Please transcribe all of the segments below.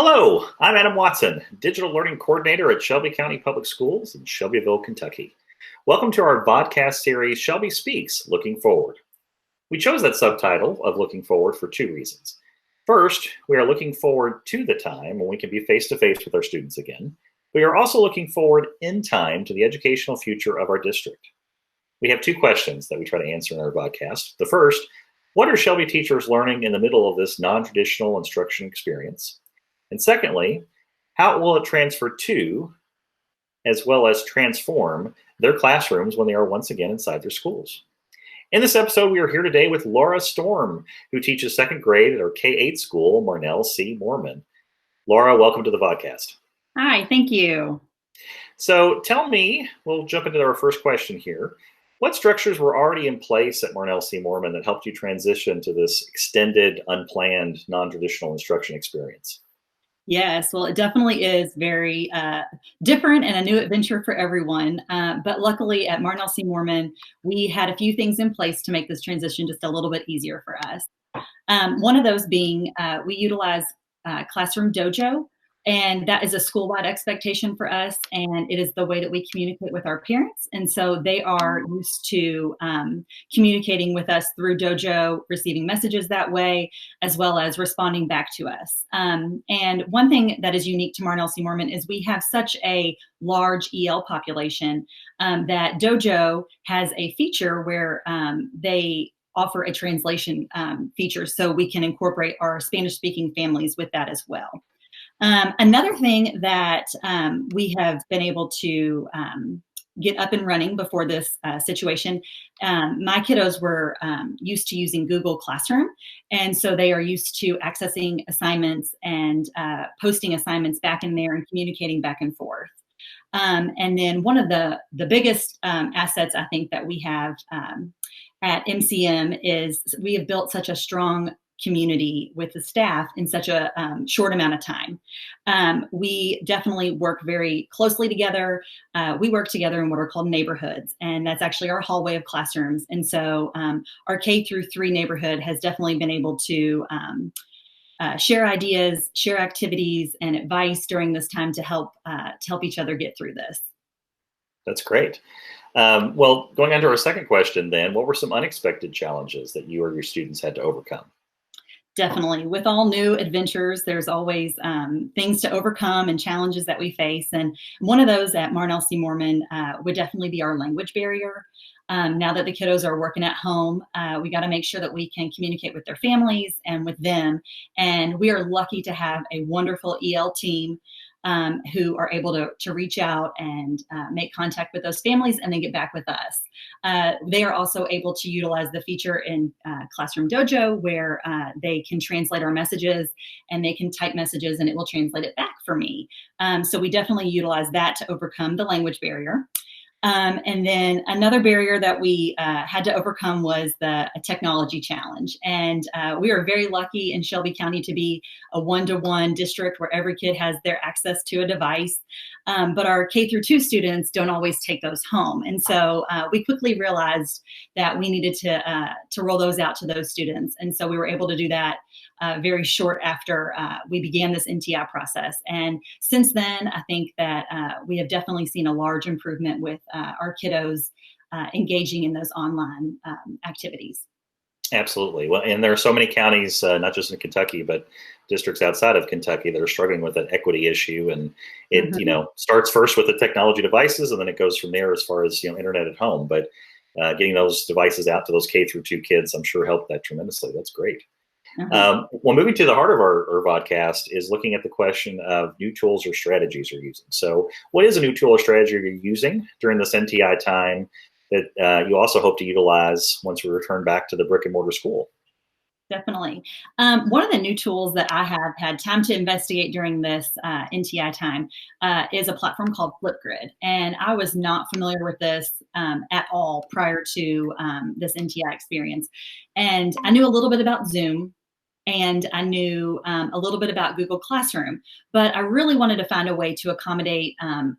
Hello, I'm Adam Watson, Digital Learning Coordinator at Shelby County Public Schools in Shelbyville, Kentucky. Welcome to our vodcast series, Shelby Speaks, Looking Forward. We chose that subtitle of Looking Forward for two reasons. First, we are looking forward to the time when we can be face-to-face with our students again. We are also looking forward in time to the educational future of our district. We have two questions that we try to answer in our vodcast. The first, what are Shelby teachers learning in the middle of this non-traditional instruction experience? And secondly, how will it transfer to, as well as transform, their classrooms when they are once again inside their schools? In this episode, we are here today with Laura Storm, who teaches second grade at our K-8 school, Marnel C. Moorman. Laura, welcome to the podcast. Hi, thank you. So tell me, we'll jump into our first question here. What structures were already in place at Marnel C. Moorman that helped you transition to this extended, unplanned, non-traditional instruction experience? Yes, well, it definitely is very different and a new adventure for everyone. But luckily at Marnel C. Moorman, we had a few things in place to make this transition just a little bit easier for us. One of those being we utilize Classroom Dojo, and that is a school-wide expectation for us, and it is the way that we communicate with our parents. And so they are used to communicating with us through Dojo, receiving messages that way, as well as responding back to us. And one thing that is unique to Marnel C. Moorman is we have such a large EL population that Dojo has a feature where they offer a translation feature, so we can incorporate our Spanish-speaking families with that as well. Another thing that we have been able to get up and running before this situation, my kiddos were used to using Google Classroom, and so they are used to accessing assignments and posting assignments back in there and communicating back and forth. And then one of the biggest assets I think that we have at MCM is we have built such a strong community with the staff in such a short amount of time. We definitely work very closely together. We work together in what are called neighborhoods, and that's actually our hallway of classrooms. And so our K-3 neighborhood has definitely been able to share ideas, share activities, and advice during this time to help each other get through this. That's great. Well, going on to our second question then, what were some unexpected challenges that you or your students had to overcome? Definitely. With all new adventures, there's always things to overcome and challenges that we face. And one of those at Marnel C. Moorman would definitely be our language barrier. Now that the kiddos are working at home, we got to make sure that we can communicate with their families and with them. And we are lucky to have a wonderful EL team who are able to reach out and make contact with those families and then get back with us. They are also able to utilize the feature in Classroom Dojo where they can translate our messages and they can type messages and it will translate it back for me. So we definitely utilize that to overcome the language barrier. And then another barrier that we had to overcome was a technology challenge. And we are very lucky in Shelby County to be a one-to-one district where every kid has their access to a device. But our K-2 students don't always take those home. And so we quickly realized that we needed to roll those out to those students. And so we were able to do that very short after we began this NTI process. And since then, I think that we have definitely seen a large improvement with our kiddos engaging in those online activities. Absolutely. Well, and there are so many counties, not just in Kentucky, but districts outside of Kentucky that are struggling with an equity issue. And it, starts first with the technology devices, and then it goes from there as far as, internet at home. But getting those devices out to those K-2 kids, I'm sure helped that tremendously. That's great. Well, moving to the heart of our podcast is looking at the question of new tools or strategies you're using. So what is a new tool or strategy you're using during this NTI time that you also hope to utilize once we return back to the brick and mortar school? Definitely. One of the new tools that I have had time to investigate during this NTI time is a platform called Flipgrid. And I was not familiar with this at all prior to this NTI experience. And I knew a little bit about Zoom. And I knew a little bit about Google Classroom, but I really wanted to find a way to accommodate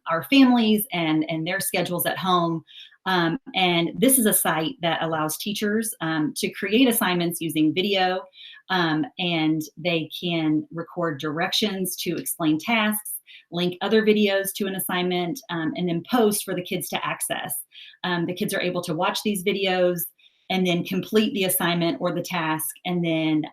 our families and their schedules at home. And this is a site that allows teachers to create assignments using video, and they can record directions to explain tasks, link other videos to an assignment, and then post for the kids to access. The kids are able to watch these videos and then complete the assignment or the task, and then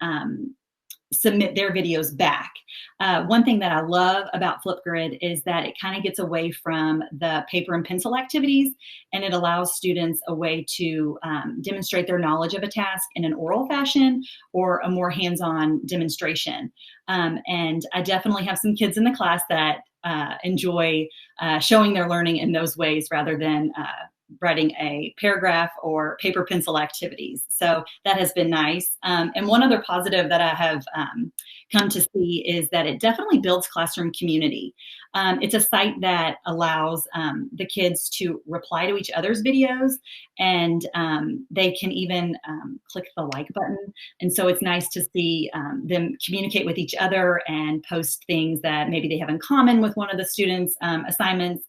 submit their videos back. One thing that I love about Flipgrid is that it kind of gets away from the paper and pencil activities, and it allows students a way to demonstrate their knowledge of a task in an oral fashion or a more hands-on demonstration. And I definitely have some kids in the class that enjoy showing their learning in those ways rather than writing a paragraph or paper pencil activities. So that has been nice. And one other positive that I have come to see is that it definitely builds classroom community. It's a site that allows the kids to reply to each other's videos, and they can even click the like button. And so it's nice to see them communicate with each other and post things that maybe they have in common with one of the students' assignments.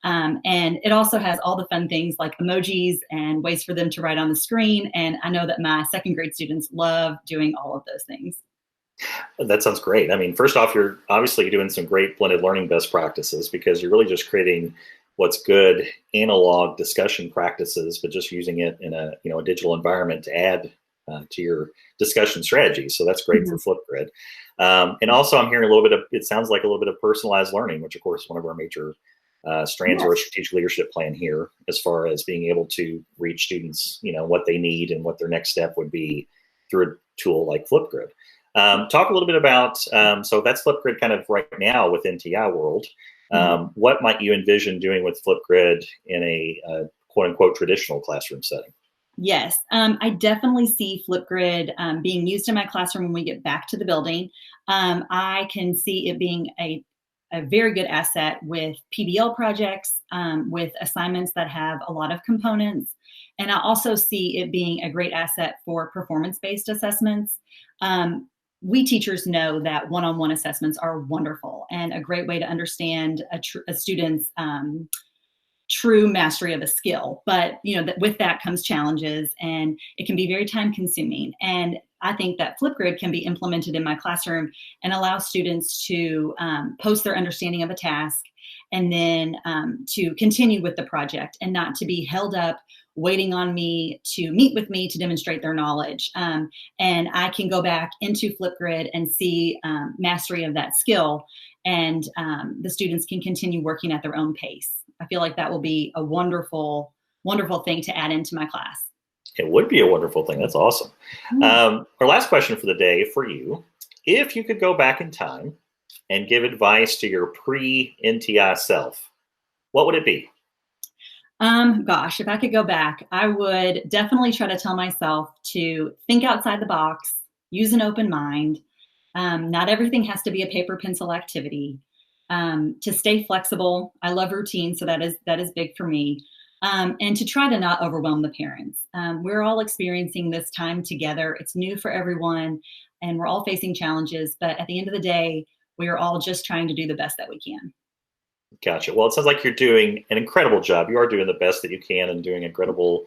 And it also has all the fun things like emojis and ways for them to write on the screen. And I know that my second grade students love doing all of those things. That sounds great. I mean, first off, you're obviously doing some great blended learning best practices, because you're really just creating what's good analog discussion practices, but just using it in a a digital environment to add to your discussion strategy. So that's great for Flipgrid. And also, I'm hearing a little bit of, it sounds like a little bit of personalized learning, which of course is one of our major strands of our strategic leadership plan here, as far as being able to reach students, what they need and what their next step would be through a tool like Flipgrid. Talk a little bit about, so that's Flipgrid kind of right now within TI world. What might you envision doing with Flipgrid in a quote unquote traditional classroom setting? Yes, I definitely see Flipgrid being used in my classroom when we get back to the building. I can see it being a very good asset with PBL projects, with assignments that have a lot of components. And I also see it being a great asset for performance-based assessments. We teachers know that one-on-one assessments are wonderful and a great way to understand a student's true mastery of a skill. But with that comes challenges, and it can be very time consuming. And I think that Flipgrid can be implemented in my classroom and allow students to post their understanding of a task, and then to continue with the project and not to be held up waiting on me to meet with me to demonstrate their knowledge. And I can go back into Flipgrid and see mastery of that skill, and the students can continue working at their own pace. I feel like that will be a wonderful, wonderful thing to add into my class. It would be a wonderful thing. That's awesome. Our last question for the day for you: if you could go back in time and give advice to your pre-NTI self, what would it be? Gosh, if I could go back, I would definitely try to tell myself to think outside the box, use an open mind. Not everything has to be a paper pencil activity. To stay flexible. I love routine, so that is big for me. And to try to not overwhelm the parents. We're all experiencing this time together. It's new for everyone, and we're all facing challenges. But at the end of the day, we are all just trying to do the best that we can. Gotcha. Well, it sounds like you're doing an incredible job. You are doing the best that you can, and doing an incredible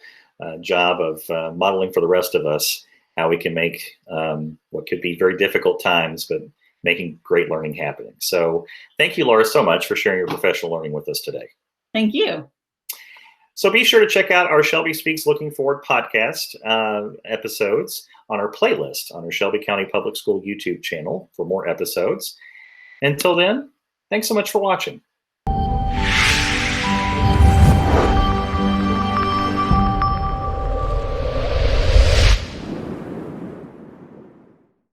job of modeling for the rest of us how we can make what could be very difficult times, but making great learning happening. So thank you, Laura, so much for sharing your professional learning with us today. Thank you. So be sure to check out our Shelby Speaks Looking Forward podcast episodes on our playlist on our Shelby County Public School YouTube channel for more episodes. Until then, thanks so much for watching.